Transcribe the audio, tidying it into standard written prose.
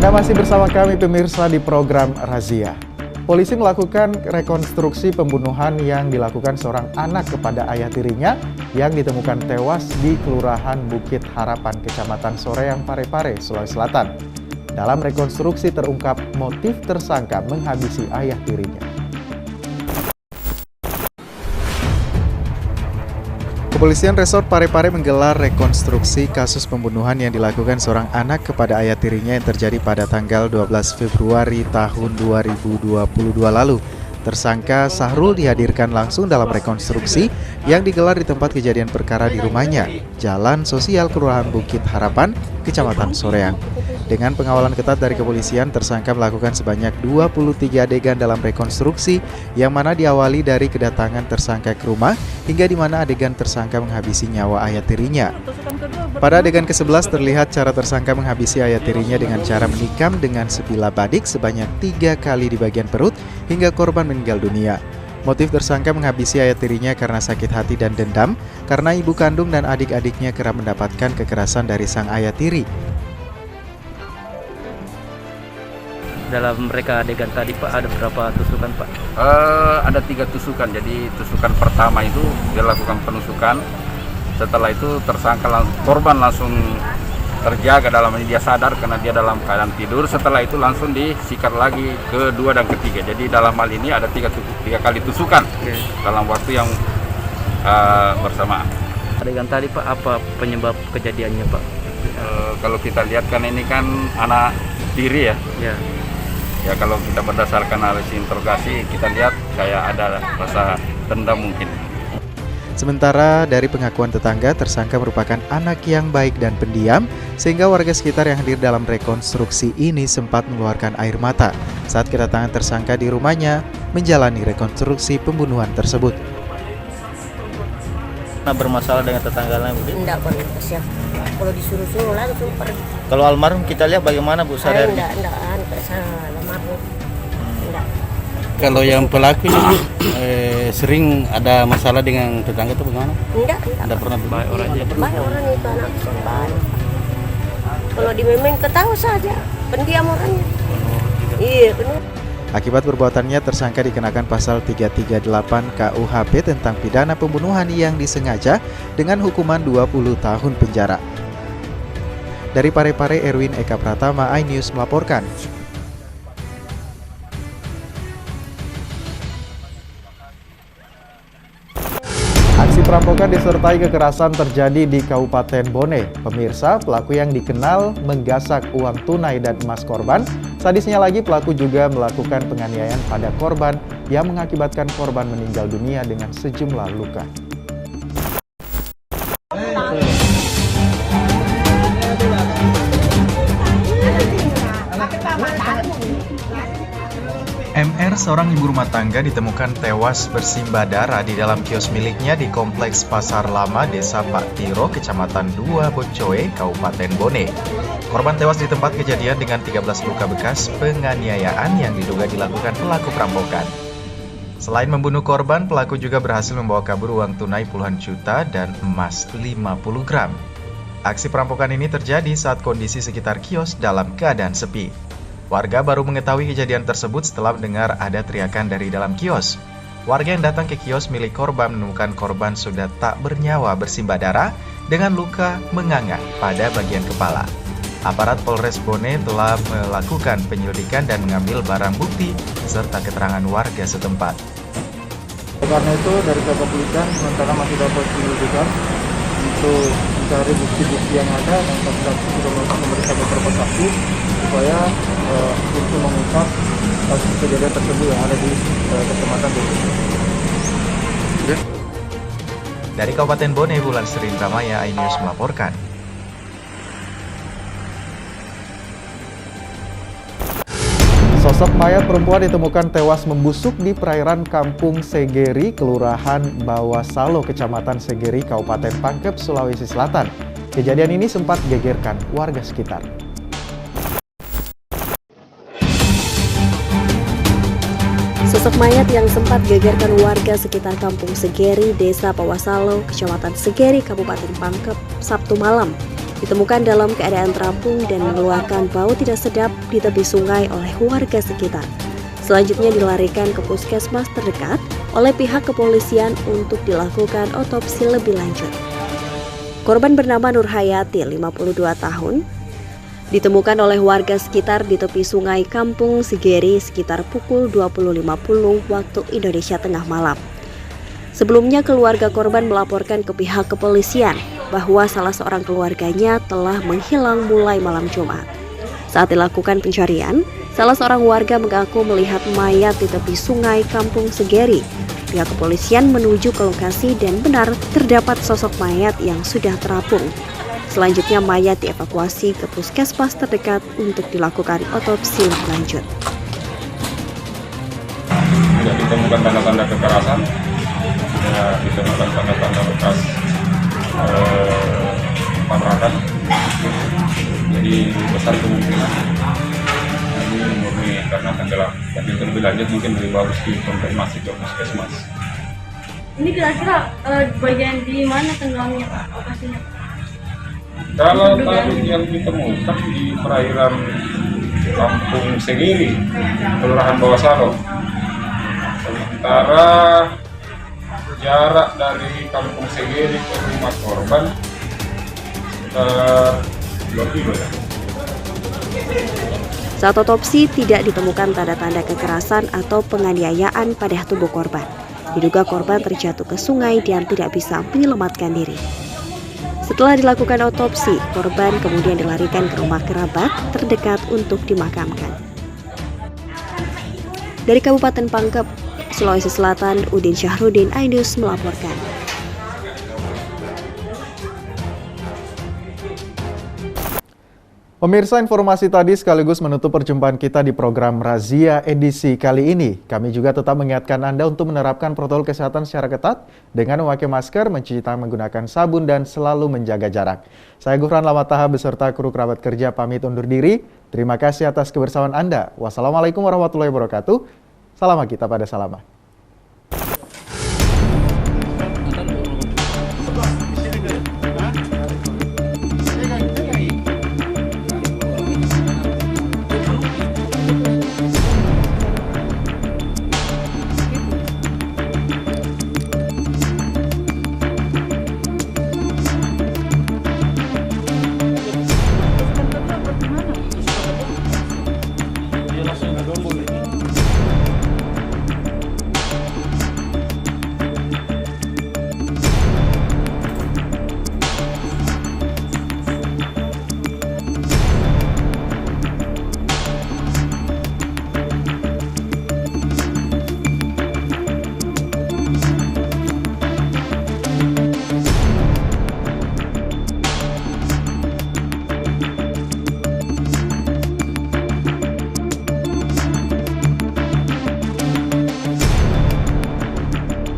Anda masih bersama kami pemirsa di program Razia. Polisi melakukan rekonstruksi pembunuhan yang dilakukan seorang anak kepada ayah tirinya yang ditemukan tewas di Kelurahan Bukit Harapan, Kecamatan Soreang, Parepare, Sulawesi Selatan. Dalam rekonstruksi terungkap motif tersangka menghabisi ayah tirinya. Kepolisian Resort Parepare menggelar rekonstruksi kasus pembunuhan yang dilakukan seorang anak kepada ayah tirinya yang terjadi pada tanggal 12 Februari tahun 2022 lalu. Tersangka Sahrul dihadirkan langsung dalam rekonstruksi yang digelar di tempat kejadian perkara di rumahnya, Jalan Sosial Kelurahan Bukit Harapan, Kecamatan Soreang. Dengan pengawalan ketat dari kepolisian, tersangka melakukan sebanyak 23 adegan dalam rekonstruksi yang mana diawali dari kedatangan tersangka ke rumah hingga di mana adegan tersangka menghabisi nyawa ayah tirinya. Pada adegan ke-11 terlihat cara tersangka menghabisi ayah tirinya dengan cara menikam dengan sebilah badik sebanyak 3 kali di bagian perut hingga korban meninggal dunia. Motif tersangka menghabisi ayah tirinya karena sakit hati dan dendam karena ibu kandung dan adik-adiknya kerap mendapatkan kekerasan dari sang ayah tiri. Dalam mereka adegan tadi Pak, ada berapa tusukan Pak? Ada 3 tusukan. Jadi tusukan pertama itu dia lakukan penusukan. Setelah itu korban langsung terjaga dalam ini, dia sadar karena dia dalam keadaan tidur. Setelah itu langsung disikat lagi kedua dan ketiga. Jadi dalam hal ini ada 3 kali tusukan dalam waktu yang bersamaan. Adegan tadi Pak, apa penyebab kejadiannya Pak? Kalau kita lihat kan ini kan anak tiri ya. Ya kalau kita berdasarkan analisis interogasi, kita lihat kayak ada rasa dendam mungkin. Sementara dari pengakuan tetangga, tersangka merupakan anak yang baik dan pendiam, sehingga warga sekitar yang hadir dalam rekonstruksi ini sempat mengeluarkan air mata saat kedatangan tersangka di rumahnya menjalani rekonstruksi pembunuhan tersebut. Nah, bermasalah dengan tetangga lain Bu? Enggak pernah siap. Kalau disuruh-suruh langsung pergi. Kalau almarhum kita lihat bagaimana Bu sadar? Enggak almarhum. Enggak. Kalau yang pelaku ini sering ada masalah dengan tetangga itu bagaimana? Enggak pernah baik orangnya. baik orang itu anak baik. Kalau dimemeng ketawa saja, pendiam orangnya. Iya benar. Akibat perbuatannya, tersangka dikenakan pasal 338 KUHP tentang pidana pembunuhan yang disengaja dengan hukuman 20 tahun penjara. Dari Parepare, Erwin Eka Pratama, iNews melaporkan. Aksi perampokan disertai kekerasan terjadi di Kabupaten Bone. Pemirsa, pelaku yang dikenal menggasak uang tunai dan emas korban. Sadisnya lagi, pelaku juga melakukan penganiayaan pada korban yang mengakibatkan korban meninggal dunia dengan sejumlah luka. MR, seorang ibu rumah tangga, ditemukan tewas bersimbah darah di dalam kios miliknya di Kompleks Pasar Lama, Desa Pak Tiro, Kecamatan 2 Bocoe, Kabupaten Bone. Korban tewas di tempat kejadian dengan 13 luka bekas penganiayaan yang diduga dilakukan pelaku perampokan. Selain membunuh korban, pelaku juga berhasil membawa kabur uang tunai puluhan juta dan emas 50 gram. Aksi perampokan ini terjadi saat kondisi sekitar kios dalam keadaan sepi. Warga baru mengetahui kejadian tersebut setelah mendengar ada teriakan dari dalam kios. Warga yang datang ke kios milik korban menemukan korban sudah tak bernyawa bersimbah darah dengan luka menganga pada bagian kepala. Aparat Polres Bone telah melakukan penyelidikan dan mengambil barang bukti serta keterangan warga setempat. Karena itu dari pihak kepolisian sementara masih dapat penyelidikan untuk mencari bukti-bukti yang ada, dan saksi sudah melakukan pemeriksaan beberapa saksi supaya untuk mengungkap kasus kejadian tersebut yang ada di Kecamatan Bone. Dari Kabupaten Bone, Bulan Sri Indramaya, iNews melaporkan. Sosok mayat perempuan ditemukan tewas membusuk di perairan Kampung Segeri, Kelurahan Bawasalo, Kecamatan Segeri, Kabupaten Pangkep, Sulawesi Selatan. Kejadian ini sempat gegerkan warga sekitar. Sosok mayat yang sempat gegerkan warga sekitar Kampung Segeri, Desa Bawasalo, Kecamatan Segeri, Kabupaten Pangkep, Sabtu malam. Ditemukan dalam keadaan terapung dan mengeluarkan bau tidak sedap di tepi sungai oleh warga sekitar. Selanjutnya dilarikan ke puskesmas terdekat oleh pihak kepolisian untuk dilakukan otopsi lebih lanjut. Korban bernama Nur Hayati, 52 tahun, ditemukan oleh warga sekitar di tepi sungai Kampung Sigeri sekitar pukul 20.50 waktu Indonesia Tengah malam. Sebelumnya keluarga korban melaporkan ke pihak kepolisian bahwa salah seorang keluarganya telah menghilang mulai malam Jumat. Saat dilakukan pencarian, salah seorang warga mengaku melihat mayat di tepi sungai Kampung Segeri. Pihak kepolisian menuju ke lokasi dan benar terdapat sosok mayat yang sudah terapung. Selanjutnya mayat dievakuasi ke puskesmas terdekat untuk dilakukan otopsi lebih lanjut. Tidak ditemukan tanda-tanda kekerasan, tidak ditemukan tanda-tanda bekas tabrakan. Jadi besar kemungkinan ini murni karena tenggelam. Tapi lebih lanjut mungkin lebih bagus dikonfirmasi ke puskesmas. Ini kira-kira bagian di mana tenggelamnya Pak? Lokasinya? Kalau tadi yang ditemukan di perairan Kampung Segiri, Kelurahan Bawasalo. Sementara jarak dari Kampung Segiri ke rumah korban sekitar 2 kilo ya. Saat otopsi tidak ditemukan tanda-tanda kekerasan atau penganiayaan pada tubuh korban. Diduga korban terjatuh ke sungai dan tidak bisa menyelamatkan diri. Setelah dilakukan otopsi, korban kemudian dilarikan ke rumah kerabat terdekat untuk dimakamkan. Dari Kabupaten Pangkep, Sulawesi Selatan, Udin Syahrudin, iNews melaporkan. Pemirsa, informasi tadi sekaligus menutup perjumpaan kita di program Razia edisi kali ini. Kami juga tetap mengingatkan Anda untuk menerapkan protokol kesehatan secara ketat dengan memakai masker, mencuci tangan menggunakan sabun, dan selalu menjaga jarak. Saya Gufran Lamataha beserta kru kerabat kerja pamit undur diri. Terima kasih atas kebersamaan Anda. Wassalamualaikum warahmatullahi wabarakatuh. Salam kita pada salama.